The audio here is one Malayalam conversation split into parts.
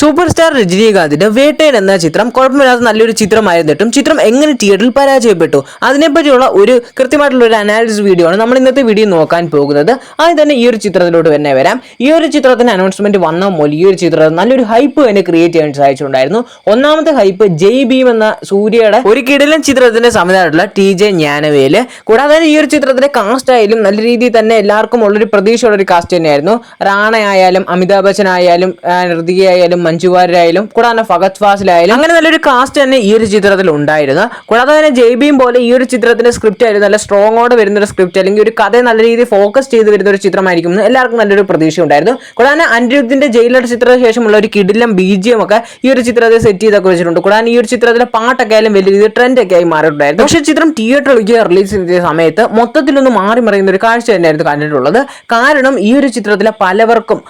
സൂപ്പർ സ്റ്റാർ രജനീകാന്തിന്റെ വേട്ടയൻ എന്ന ചിത്രം കുഴപ്പമില്ലാത്ത നല്ലൊരു ചിത്രമായിരുന്നിട്ടും ചിത്രം എങ്ങനെ തിയേറ്ററിൽ പരാജയപ്പെട്ടു അതിനെപ്പറ്റിയുള്ള ഒരു കൃത്യമായിട്ടുള്ള ഒരു അനാലിസിസ് വീഡിയോ ആണ് നമ്മൾ ഇന്നത്തെ വീഡിയോ നോക്കാൻ പോകുന്നത്. ആദ്യം തന്നെ ഈ ഒരു ചിത്രത്തിലോട്ട് തന്നെ വരാം. ഈ ഒരു ചിത്രത്തിന്റെ അനൗൺസ്മെന്റ് വന്ന മുതൽ ഈ ഒരു ചിത്രത്തിൽ നല്ലൊരു ഹൈപ്പ് തന്നെ ക്രിയേറ്റ് ചെയ്യാൻ സാധിച്ചിട്ടുണ്ടായിരുന്നു. ഒന്നാമത്തെ ഹൈപ്പ് ജയ് ഭീം എന്ന സൂര്യയുടെ ഒരു കിടിലൻ ചിത്രത്തിന്റെ സംവിധാനമായിട്ടുള്ള TJ ജ്ഞാനവേല്. കൂടാതെ ഈ ഒരു ചിത്രത്തിലെ കാസ്റ്റ് ആയാലും നല്ല രീതിയിൽ തന്നെ എല്ലാവർക്കും ഉള്ളൊരു പ്രതീക്ഷയുള്ള ഒരു കാസ്റ്റ് തന്നെയായിരുന്നു. റാണ ആയാലും അമിതാഭ് ബച്ചൻ ആയാലും ഋതിക ആയാലും മഞ്ജു വാര്യരായാലും കൂടാതെ ഫഹദ് ഫാസിലായാലും അങ്ങനെ നല്ലൊരു കാസ്റ്റ് തന്നെ ഈ ഒരു ചിത്രത്തിൽ ഉണ്ടായിരുന്നു. കൂടാതെ തന്നെ ജയ് ഭീം പോലെ ഈ ഒരു ചിത്രത്തിന്റെ സ്ക്രിപ്റ്റ് ആയിരുന്നു നല്ല സ്ട്രോങ്ങോടെ വരുന്ന ഒരു സ്ക്രിപ്റ്റ് അല്ലെങ്കിൽ ഒരു കഥ നല്ല രീതിയിൽ ഫോക്കസ് ചെയ്ത് വരുന്ന ഒരു ചിത്രമായിരിക്കും എന്ന് എല്ലാവർക്കും നല്ലൊരു പ്രതീക്ഷ ഉണ്ടായിരുന്നു. കൂടാതെ അനിരുദ്ധിന്റെ ജയിലർ ചിത്രത്തിന് ശേഷമുള്ള ഒരു കിടിലം BGM ഒക്കെ ഈ ഒരു ചിത്രത്തെ സെറ്റ് ചെയ്തൊക്കെ വെച്ചിട്ടുണ്ട്. കൂടാതെ ഈ ഒരു ചിത്രത്തിലെ പാട്ടൊക്കെ ആയാലും വലിയ രീതിയിൽ ട്രെൻഡ് ഒക്കെ ആയി മാറിയിട്ടുണ്ടായിരുന്നു. പക്ഷേ ചിത്രം തിയേറ്ററിലേക്ക് റിലീസ് ചെയ്ത സമയത്ത് മൊത്തത്തിലൊന്ന് മാറി മറിയുന്ന ഒരു കാഴ്ച തന്നെയായിരുന്നു കണ്ടിട്ടുള്ളത്. കാരണം ഈ ഒരു ചിത്രത്തിലെ പലവർക്കും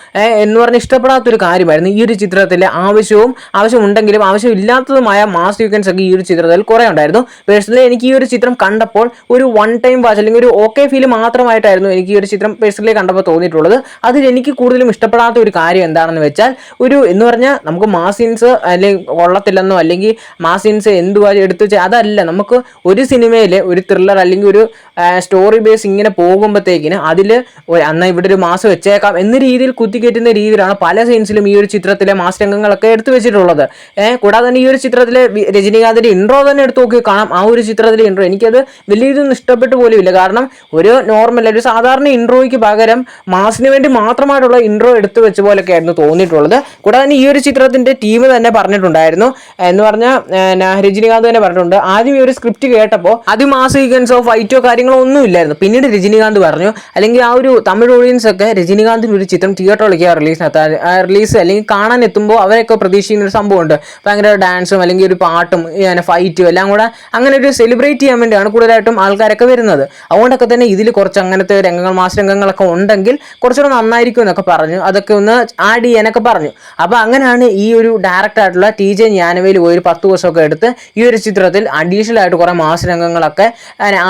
എന്ന് പറഞ്ഞാൽ ഇഷ്ടപ്പെടാത്തൊരു കാര്യമായിരുന്നു ഈ ഒരു ചിത്രത്തിലെ ആവശ്യമുണ്ടെങ്കിലും ആവശ്യമില്ലാത്തതുമായ മാസ് സീക്വൻസ് ഒക്കെ ഈ ഒരു ചിത്രത്തിൽ കുറെ ഉണ്ടായിരുന്നു. പേഴ്സണലി എനിക്ക് ഈ ഒരു ചിത്രം കണ്ടപ്പോൾ ഒരു വൺ ടൈം വാച്ച് അല്ലെങ്കിൽ ഒരു ഓക്കെ ഫീൽ മാത്രമായിട്ടായിരുന്നു എനിക്ക് ഈ ഒരു ചിത്രം പേഴ്സണലി കണ്ടപ്പോൾ തോന്നിയിട്ടുള്ളത്. അതിൽ എനിക്ക് കൂടുതലും ഇഷ്ടപ്പെടാത്ത ഒരു കാര്യം എന്താണെന്ന് വെച്ചാൽ ഒരു എന്ന് പറഞ്ഞാൽ നമുക്ക് മാസ് സീൻസ് അല്ലെങ്കിൽ കൊള്ളത്തില്ലെന്നോ അല്ലെങ്കിൽ മാസ് സീൻസ് എന്തുവാ എടുത്തു വെച്ചാൽ അതല്ല. നമുക്ക് ഒരു സിനിമയിൽ ഒരു ത്രില്ലർ അല്ലെങ്കിൽ ഒരു സ്റ്റോറി ബേസ് ഇങ്ങനെ പോകുമ്പോഴത്തേക്കിന് അതിൽ എന്നാൽ ഇവിടെ ഒരു മാസ് വെച്ചേക്കാം എന്ന രീതിയിൽ കുത്തിക്കയറ്റുന്ന രീതിയിലാണ് പല സീൻസിലും ഈ ഒരു ചിത്രത്തിലെ മാസ് രംഗങ്ങളൊക്കെ എടുത്തു വെച്ചിട്ടുള്ളത്. കൂടാതെ തന്നെ ഈ ഒരു ചിത്രത്തിലെ രജനീകാന്തിന്റെ ഇൻട്രോ തന്നെ എടുത്തു നോക്കി കാണാം. ആ ഒരു ചിത്രത്തിലെ ഇൻട്രോ എനിക്കത് വലിയ ഇതൊന്നും ഇഷ്ടപ്പെട്ടു പോലും ഇല്ല. കാരണം ഒരു നോർമൽ ഒരു സാധാരണ ഇൻട്രോയ്ക്ക് പകരം മാസിന് വേണ്ടി മാത്രമായിട്ടുള്ള ഇൻട്രോ എടുത്തു വെച്ച പോലൊക്കെ ആയിരുന്നു തോന്നിയിട്ടുള്ളത്. കൂടാതെ തന്നെ ഈ ഒരു ചിത്രത്തിന്റെ ടീം തന്നെ പറഞ്ഞിട്ടുണ്ടായിരുന്നു എന്ന് പറഞ്ഞാൽ രജനീകാന്ത് തന്നെ പറഞ്ഞിട്ടുണ്ട്. ആദ്യം ഈ ഒരു സ്ക്രിപ്റ്റ് കേട്ടപ്പോൾ ആദ്യം മാസ് സീക്വൻസോ ഫൈറ്റോ കാര്യങ്ങളോ ഒന്നും ഇല്ലായിരുന്നു. പിന്നീട് രജനീകാന്ത് പറഞ്ഞു അല്ലെങ്കിൽ ആ ഒരു തമിഴ് ഓഡിയൻസ് ഒക്കെ രജനീകാന്തിന്റെ ഒരു ചിത്രം തിയേറ്ററിലേക്ക് റിലീസ് അല്ലെങ്കിൽ കാണാൻ എത്തുമ്പോൾ അവരൊക്കെ പ്രതീക്ഷിക്കുന്ന ഒരു സംഭവമുണ്ട്. ഭയങ്കര ഡാൻസും അല്ലെങ്കിൽ ഒരു പാട്ടും ഫൈറ്റും എല്ലാം കൂടെ അങ്ങനെ ഒരു സെലിബ്രേറ്റ് ചെയ്യാൻ വേണ്ടിയാണ് കൂടുതലായിട്ടും ആൾക്കാരൊക്കെ വരുന്നത്. അതുകൊണ്ടൊക്കെ തന്നെ ഇതിൽ കുറച്ച് അങ്ങനത്തെ രംഗങ്ങൾ മാസ് രംഗങ്ങളൊക്കെ ഉണ്ടെങ്കിൽ കുറച്ചുകൂടെ നന്നായിരിക്കും എന്നൊക്കെ പറഞ്ഞു. അതൊക്കെ ഒന്ന് ആഡ് ചെയ്യാനൊക്കെ പറഞ്ഞു. അപ്പോൾ അങ്ങനെയാണ് ഈ ഒരു ഡയറക്റ്റ് ആയിട്ടുള്ള TJ ജ്ഞാനവേൽ ഒരു 10 ദിവസമൊക്കെ എടുത്ത് ഈ ഒരു ചിത്രത്തിൽ അഡീഷണൽ ആയിട്ട് കുറേ മാസ് രംഗങ്ങളൊക്കെ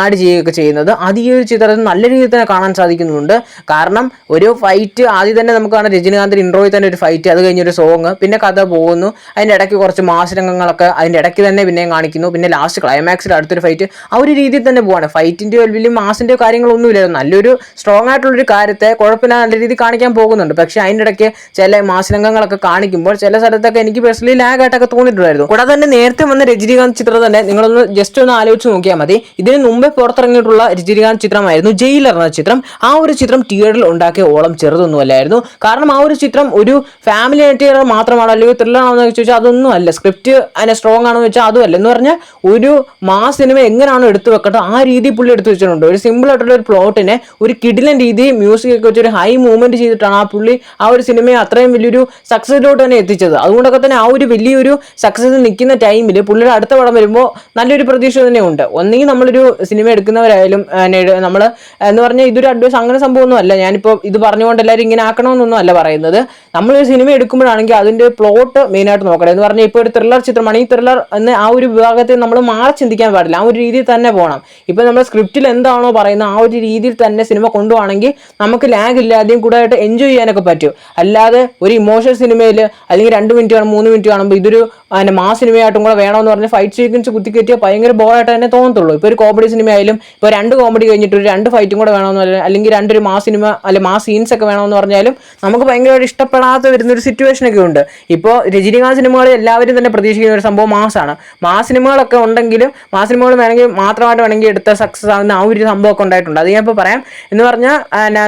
ആഡ് ചെയ്യുകയൊക്കെ ചെയ്യുന്നത്. അത് ഈ ഒരു ചിത്രത്തിൽ നല്ല രീതിയിൽ തന്നെ കാണാൻ സാധിക്കുന്നുണ്ട്. കാരണം ഒരു ഫൈറ്റ് ആദ്യം തന്നെ നമുക്ക് കാണാം രജനീകാന്തിന്റെ ഇൻട്രോയിൽ തന്നെ ഒരു ഫൈറ്റ്, അത് കഴിഞ്ഞൊരു സോങ്, പിന്നെ കഥ പോകുന്നു, അതിൻ്റെ ഇടയ്ക്ക് കുറച്ച് മാസ് രംഗങ്ങളൊക്കെ അതിൻ്റെ ഇടയ്ക്ക് തന്നെ പിന്നെയും കാണിക്കുന്നു, പിന്നെ ലാസ്റ്റ് ക്ലൈമാക്സിൽ അടുത്തൊരു ഫൈറ്റ്. ആ ഒരു രീതിയിൽ തന്നെ പോവാണ്. ഫൈറ്റിൻ്റെ വലിയ മാസിൻ്റെ കാര്യങ്ങളൊന്നുമില്ലായിരുന്നു. നല്ലൊരു സ്ട്രോങ് ആയിട്ടുള്ളൊരു കാര്യത്തെ കുഴപ്പമില്ല നല്ല രീതിയിൽ കാണിക്കാൻ പോകുന്നുണ്ട്. പക്ഷേ അതിൻ്റെ ഇടയ്ക്ക് ചില മാസ് രംഗങ്ങളൊക്കെ കാണിക്കുമ്പോൾ ചില സ്ഥലത്തൊക്കെ എനിക്ക് പേഴ്സണലി ലാഗായിട്ടൊക്കെ തോന്നിയിട്ടുണ്ടായിരുന്നു. കൂടാതെ തന്നെ നേരത്തെ വന്ന രജനീകാന്ത് ചിത്രം തന്നെ നിങ്ങളൊന്ന് ജസ്റ്റ് ഒന്ന് ആലോചിച്ച് നോക്കിയാൽ മതി. ഇതിന് മുമ്പേ പുറത്തിറങ്ങിയിട്ടുള്ള രജനീകാന്ത് ചിത്രമായിരുന്നു ജയിലർ എന്ന ചിത്രം. ആ ഒരു ചിത്രം തിയേറ്ററിൽ ഉണ്ടാക്കിയ ഓളം ചെറുതൊന്നുമല്ലായിരുന്നു. കാരണം ആ ഒരു ചിത്രം ഒരു ഫാമിലി ആയിട്ട് മാത്രമാണോ അല്ലെങ്കിൽ ത്രില്ലർ ആണോ എന്ന് ചോദിച്ചാൽ അതൊന്നും അല്ല. സ്ക്രിപ്റ്റ് അതിനെ സ്ട്രോങ് ആണെന്ന് വെച്ചാൽ അതുമല്ല. എന്ന് പറഞ്ഞാൽ ഒരു മാസ് സിനിമ എങ്ങനെയാണോ എടുത്തു വെക്കേണ്ടത് ആ രീതി പുള്ളി എടുത്തു വെച്ചിട്ടുണ്ട്. ഒരു സിമ്പിൾ ആയിട്ടുള്ള ഒരു പ്ലോട്ടിനെ ഒരു കിടിലൻ രീതി മ്യൂസിക് ഒക്കെ വെച്ച് ഒരു ഹൈ മൂവ്മെന്റ് ചെയ്തിട്ടാണ് ആ പുള്ളി ആ ഒരു സിനിമയെ അത്രയും വലിയൊരു സക്സസിലോട്ട് തന്നെ എത്തിച്ചത്. അതുകൊണ്ടൊക്കെ തന്നെ ആ ഒരു വലിയൊരു സക്സസ് നിൽക്കുന്ന ടൈമിൽ പുള്ളിയുടെ അടുത്ത പടം വരുമ്പോൾ നല്ലൊരു പ്രതീക്ഷ തന്നെ ഉണ്ട്. ഒന്നെങ്കിൽ നമ്മളൊരു സിനിമ എടുക്കുന്നവരായാലും നമ്മൾ എന്ന് പറഞ്ഞാൽ ഇതൊരു അഡ്വൈസ് അങ്ങനെ സംഭവമൊന്നും അല്ല. ഞാനിപ്പോൾ ഇത് പറഞ്ഞുകൊണ്ട് എല്ലാവരും ഇങ്ങനെ ആക്കണമെന്നൊന്നും അല്ല പറയുന്നത്. നമ്മളൊരു സിനിമ എടുക്കുമ്പോഴാണെങ്കിൽ അതിൻ്റെ പ്ലോട്ട് മെയിനായിട്ട് നോക്കണം. എന്ന് പറഞ്ഞാൽ ഇപ്പോൾ ഒരു ത്രില്ലർ ചിത്രമാണ്, ഈ ത്രില്ലർ എന്ന ആ ഒരു വിഭാഗത്തെ നമ്മൾ മാറി ചിന്തിക്കാൻ പാടില്ല. ആ ഒരു രീതിയിൽ തന്നെ പോകണം. ഇപ്പോൾ നമ്മൾ സ്ക്രിപ്റ്റിൽ എന്താണോ പറയുന്നത് ആ ഒരു രീതിയിൽ തന്നെ സിനിമ കൊണ്ടുപോകണമെങ്കിൽ നമുക്ക് ലാഗ് ഇല്ലാതെയും കൂടായിട്ട് എൻജോയ് ചെയ്യാനൊക്കെ പറ്റും. അല്ലാതെ ഒരു ഇമോഷണൽ സിനിമയിൽ അല്ലെങ്കിൽ 2 മിനിറ്റ് കാണും 3 മിനിറ്റ് കാണുമ്പോൾ ഇതൊരു മാസ് സിനിമയായിട്ടും കൂടെ വേണമെന്ന് പറഞ്ഞ് ഫൈറ്റ് സീക്വൻസ് കുത്തിക്കയറ്റിയാൽ ഭയങ്കര ബോറായിട്ട് തന്നെ തോന്നത്തുള്ളൂ. ഇപ്പോൾ ഒരു കോമഡി സിനിമ ആയാലും ഇപ്പോൾ 2 കോമഡി കഴിഞ്ഞിട്ട് ഒരു 2 ഫൈറ്റും കൂടെ വേണമെന്ന് അല്ലെങ്കിൽ 2 മാസ് സിനിമ അല്ലെങ്കിൽ മാസ് സീൻസ് ഒക്കെ വേണമെന്ന് പറഞ്ഞാലും നമുക്ക് ഭയങ്കരമായിട്ട് ഇഷ്ടപ്പെടാതെ വരുന്നൊരു സിറ്റുവേഷനൊക്കെ ഉണ്ട്. ഇപ്പോൾ രജനീകാന്ത് സിനിമകളിൽ എല്ലാവരും തന്നെ പ്രതീക്ഷിക്കുന്ന ഒരു സംഭവം മാസാണ്. മാസ് സിനിമകളൊക്കെ ഉണ്ടെങ്കിലും മാസ് സിനിമകൾ വേണമെങ്കിൽ മാത്രമായിട്ട് വേണമെങ്കിൽ എടുത്ത സക്സസ് ആകുന്ന ആ ഒരു സംഭവമൊക്കെ ഉണ്ടായിട്ടുണ്ട്. അത് ഞാൻ ഇപ്പോൾ പറയാം. എന്ന് പറഞ്ഞാൽ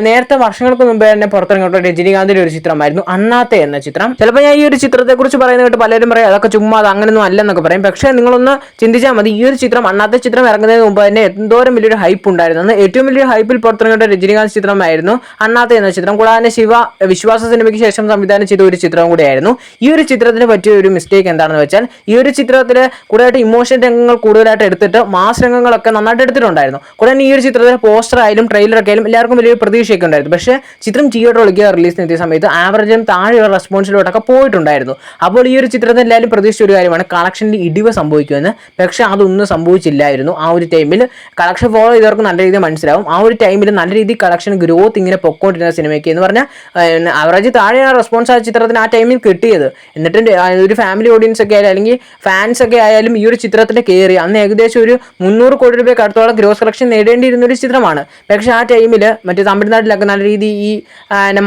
നേരത്തെ വർഷങ്ങൾക്ക് മുമ്പേ തന്നെ പുറത്തിറങ്ങിയിട്ടുള്ള രജനീകാന്തിൻ്റെ ഒരു ചിത്രമായിരുന്നു അണ്ണാത്തെ എന്ന ചിത്രം. ചിലപ്പോൾ ഞാൻ ഈ ഒരു ചിത്രത്തെക്കുറിച്ച് പറയുന്നത് കേട്ട് പലരും പറയും അതൊക്കെ ചുമ്മാ അത് അങ്ങനെയൊന്നും അല്ലെന്നൊക്കെ പറയും. പക്ഷേ നിങ്ങളൊന്ന് ചിന്തിച്ചാൽ മതി. ഈ ഒരു ചിത്രം അണ്ണാത്തെ ചിത്രം ഇറങ്ങുന്നതിന് മുമ്പ് തന്നെ എന്തോരം വലിയൊരു ഹൈപ്പ് ഉണ്ടായിരുന്നു. ഏറ്റവും വലിയ ഹൈപ്പിൽ പുറത്തിറങ്ങിയ രജനീകാന്ത് ചിത്രമായിരുന്നു അണ്ണാത്തെ എന്ന ചിത്രം. കൂടാതെ വിശ്വാസ സിനിമയ്ക്ക് ശേഷം സംവിധാനം ചെയ്ത ഒരു ചിത്രം കൂടിയായിരുന്നു. ഈ ഒരു ചിത്രത്തിന് പറ്റിയ ഒരു മിസ്റ്റേക്ക് എന്താണെന്ന് വെച്ചാൽ ഈ ഒരു ചിത്രത്തിൽ കൂടുതലായിട്ട് ഇമോഷൻ രംഗങ്ങൾ കൂടുതലായിട്ട് എടുത്തിട്ട് മാസ് രംഗങ്ങളൊക്കെ നന്നായിട്ട് എടുത്തിട്ടുണ്ടായിരുന്നു. കൂടാതെ ഈ ഒരു ചിത്രത്തിലെ പോസ്റ്റർ ആയാലും ട്രെയിലറൊക്കെ ആയാലും എല്ലാവർക്കും വലിയൊരു പ്രതീക്ഷയൊക്കെ ഉണ്ടായിരുന്നു. പക്ഷേ ചിത്രം തിയേറ്ററിലേക്ക് റിലീസിന് എത്തിയ സമയത്ത് ആവറേജും താഴെയുള്ള റെസ്പോൺസിലോട്ടൊക്കെ പോയിട്ടുണ്ടായിരുന്നു. അപ്പോൾ ഈ ഒരു ചിത്രത്തിൽ എല്ലാവരും പ്രതീക്ഷിച്ച ഒരു കാര്യമാണ് കളക്ഷനിൽ ഇടിവ് സംഭവിക്കുമെന്ന്. പക്ഷേ അതൊന്നും സംഭവിച്ചില്ലായിരുന്നു. ആ ഒരു ടൈമിൽ കളക്ഷൻ ഫോളോ ചെയ്തവർക്ക് നല്ല രീതിയിൽ മനസ്സിലാവും. ആ ഒരു ടൈമിൽ നല്ല രീതിയിൽ കളക്ഷൻ ഗ്രോത്ത് ഇങ്ങനെ പൊക്കോണ്ടിരുന്ന സിനിമയ്ക്ക് എന്ന് പറഞ്ഞാൽ ആവറേജ് താഴെയാണ് റെസ്പോൺസ് ആ ചിത്രത്തിന് ആ ടൈമിൽ കിട്ടിയത്. എന്നിട്ട് ഒരു ഫാമിലി ഓഡിയൻസ് ഒക്കെ ആയാലും അല്ലെങ്കിൽ ഫാൻസ് ഒക്കെ ആയാലും ഈ ഒരു ചിത്രത്തിന് കയറി അന്ന് ഏകദേശം ഒരു 300 കോടി രൂപയ്ക്ക് അടുത്തോളം ഗ്രോസ് കളക്ഷൻ നേടേണ്ടിയിരുന്ന ഒരു ചിത്രമാണ്. പക്ഷേ ആ ടൈമിൽ മറ്റേ തമിഴ്നാട്ടിലൊക്കെ നല്ല രീതിയിൽ ഈ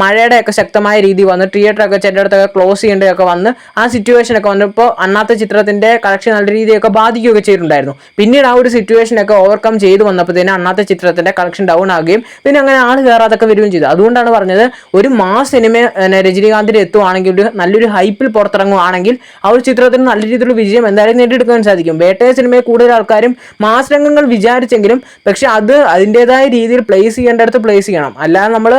മഴയുടെ ഒക്കെ ശക്തമായ രീതി വന്ന് തിയേറ്ററൊക്കെ ചിലയിടത്തൊക്കെ ക്ലോസ് ചെയ്യേണ്ടതൊക്കെ വന്ന് ആ സിറ്റുവേഷനൊക്കെ വന്നപ്പോൾ അന്നത്തെ ചിത്രത്തിന്റെ കളക്ഷൻ നല്ല രീതിയൊക്കെ ബാധിക്കുകയൊക്കെ ചെയ്തിട്ടുണ്ടായിരുന്നു. പിന്നീട് ആ ഒരു സിറ്റുവേഷനൊക്കെ ഓവർകം ചെയ്ത് വന്നപ്പോഴത്തേനും അന്നത്തെ ചിത്രത്തിന്റെ കളക്ഷൻ ഡൗൺ ആകുകയും പിന്നെ അങ്ങനെ ആൾ കയറാതൊക്കെ വരികയും ചെയ്തു. അതുകൊണ്ടാണ് പറഞ്ഞത് ഒരു മാസ് സിനിമ രജനീകാന്തിന് എത്തുവാണെങ്കിൽ ഒരു നല്ലൊരു ഹൈപ്പിൽ പുറത്തിറങ്ങുവാണെങ്കിൽ ആ ഒരു ചിത്രത്തിന് നല്ല രീതിയിലുള്ള വിജയം എന്തായാലും നേടിയെടുക്കാൻ സാധിക്കും. വേട്ടയ സിനിമയെ കൂടുതൽ ആൾക്കാരും മാസ് രംഗങ്ങൾ വിചാരിച്ചെങ്കിലും പക്ഷെ അത് അതിൻ്റെതായ രീതിയിൽ പ്ലേസ് ചെയ്യേണ്ടടുത്ത് പ്ലേസ് ചെയ്യണം. അല്ലാതെ നമ്മൾ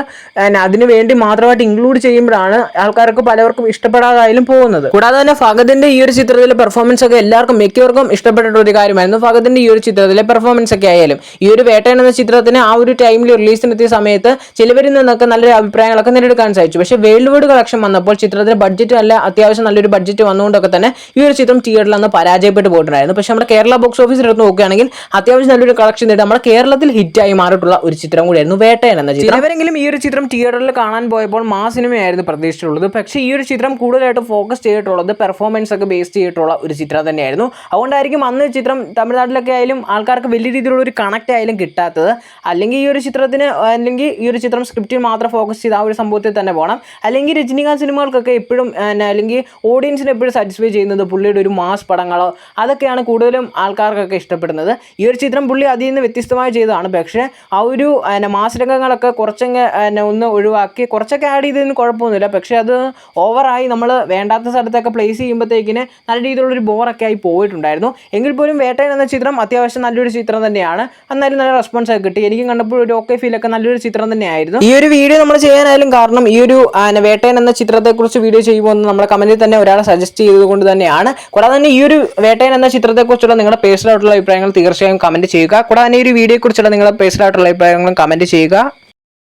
അതിന് വേണ്ടി മാത്രമായിട്ട് ഇൻക്ലൂഡ് ചെയ്യുമ്പോഴാണ് ആൾക്കാർക്ക് പലവർക്കും ഇഷ്ടപ്പെടാതായാലും പോകുന്നത്. കൂടാതെ തന്നെ ഫഹദിന്റെ ഈ ഒരു ചിത്രത്തിലെ പെർഫോമൻസ് ഒക്കെ എല്ലാവർക്കും മിക്കവർക്കും ഇഷ്ടപ്പെട്ടിട്ടുള്ള ഒരു കാര്യമായിരുന്നു. ഫഹദിന്റെ ഈ ഒരു ചിത്രത്തിലെ പെർഫോമൻസ് ഒക്കെ ആയാലും ഈ ഒരു വേട്ടയൻ എന്ന ചിത്രത്തിന് ആ ഒരു ടൈമിൽ റിലീസിനെത്തിയ സമയത്ത് ചിലവരിൽ നിന്നൊക്കെ നല്ലൊരു അഭിപ്രായങ്ങളൊക്കെ നേടിയെടുക്കാൻ സാധിച്ചു. പക്ഷേ വേൾഡ് വൈഡ് കളക്ഷൻ വന്നപ്പോൾ ചിത്രത്തിന് ബഡ്ജറ്റ് അല്ല അത്യാവശ്യം നല്ലൊരു ബഡ്ജറ്റ് വന്നുകൊണ്ടൊക്കെ തന്നെ ഈ ഒരു ചിത്രം തിയേറ്ററിൽ അന്ന് പരാജയപ്പെട്ടു പോയിട്ടുണ്ടായിരുന്നു. പക്ഷേ നമ്മുടെ കേരള ബോക്സ് ഓഫീസിൽ എടുത്ത് നോക്കുകയാണെങ്കിൽ അത്യാവശ്യം നല്ലൊരു കളക്ഷൻ നേടി നമ്മുടെ കേരളത്തിൽ ഹിറ്റായി മാറിയിട്ടുള്ള ഒരു ചിത്രം കൂടിയായിരുന്നു വേട്ടയൻ എന്ന ചിത്രം. ചിലവരെങ്കിലും ഈ ഒരു ചിത്രം തിയേറ്ററിൽ കാണാൻ പോയപ്പോൾ മാസ് സിനിമയായിരുന്നു പ്രതീക്ഷിച്ചിട്ടുള്ളത്. പക്ഷേ ഈ ഒരു ചിത്രം കൂടുതലായിട്ട് ഫോക്കസ് ചെയ്തിട്ടുള്ളത് പെർഫോമൻസ് ഒക്കെ ബേസ് ചെയ്തിട്ടുള്ള ഒരു ചിത്രം തന്നെയായിരുന്നു. അതുകൊണ്ടായിരിക്കും അന്ന് ചിത്രം തമിഴ്നാട്ടിലൊക്കെ ആയാലും ആൾക്കാർക്ക് വലിയ രീതിയിലുള്ള ഒരു കണക്റ്റ് ആയാലും കിട്ടാത്തത്. അല്ലെങ്കിൽ ഈ ഒരു ചിത്രം സ്ക്രിപ്റ്റിൽ മാത്രം ഫോക്കസ് ചെയ്ത് ആ ഒരു സംഭവത്തിൽ തന്നെ പോകണം. അല്ലെങ്കിൽ രജനീകാന്ത് സിനിമകൾക്കൊക്കെ എപ്പോഴും അല്ലെങ്കിൽ ഓഡിയൻസിനെ എപ്പോഴും സാറ്റിസ്ഫൈ ചെയ്യുന്നത് പുള്ളിയുടെ ഒരു മാസ് പടങ്ങളോ അതൊക്കെയാണ് കൂടുതലും ആൾക്കാർക്കൊക്കെ ഇഷ്ടപ്പെടുന്നത്. ഈ ഒരു ചിത്രം പുള്ളി അതിൽ നിന്ന് വ്യത്യസ്തമായി ചെയ്തതാണ്. പക്ഷേ ആ ഒരു മാസ് രംഗങ്ങളൊക്കെ കുറച്ചൊക്കെ ഒന്ന് ഒഴിവാക്കി കുറച്ചൊക്കെ ആഡ് ചെയ്തതിന് കുഴപ്പമൊന്നുമില്ല. പക്ഷേ അത് ഓവറായി നമ്മൾ വേണ്ടാത്ത സ്ഥലത്തൊക്കെ പ്ലേസ് ചെയ്യുമ്പോഴത്തേക്കിന് നല്ല രീതിയിലുള്ളൊരു ബോറൊക്കെ ആയി പോയിട്ടുണ്ടായിരുന്നു. എങ്കിൽ പോലും വേട്ടയൻ എന്ന ചിത്രം അത്യാവശ്യം നല്ലൊരു ചിത്രം തന്നെയാണ്. എന്നാലും നല്ല റെസ്പോൺസ് ഒക്കെ കിട്ടി. എനിക്കും കണ്ടപ്പോൾ ഒരു ഓക്കെ ഫീലൊക്കെ നല്ലൊരു ചിത്രം തന്നെയായിരുന്നു. ഈ ഒരു വീഡിയോ നമ്മൾ ചെയ്യാനായാലും കാരണം ഈ ഒരു വേട്ടയൻ എന്ന ചിത്രത്തെക്കുറിച്ച് വീഡിയോ ചെയ്യുമ്പോൾ നമ്മളെ കമന്റിൽ തന്നെ ഒരാളെ സജസ്റ്റ് ചെയ്തുകൊണ്ട് തന്നെയാണ്. കൂടാതെ തന്നെ ഈ ഒരു വേട്ടയൻ എന്ന ചിത്രത്തെക്കുറിച്ചുള്ള നിങ്ങളുടെ പേഴ്സണൽ ആയിട്ടുള്ള അഭിപ്രായങ്ങൾ തീർച്ചയായും കമന്റ് ചെയ്യുക. കൂടാതെ തന്നെ ഈ ഒരു വീഡിയോയെക്കുറിച്ചുള്ള നിങ്ങളുടെ പേഴ്സണൽ ആയിട്ടുള്ള അഭിപ്രായങ്ങളും കമന്റ് ചെയ്യുക.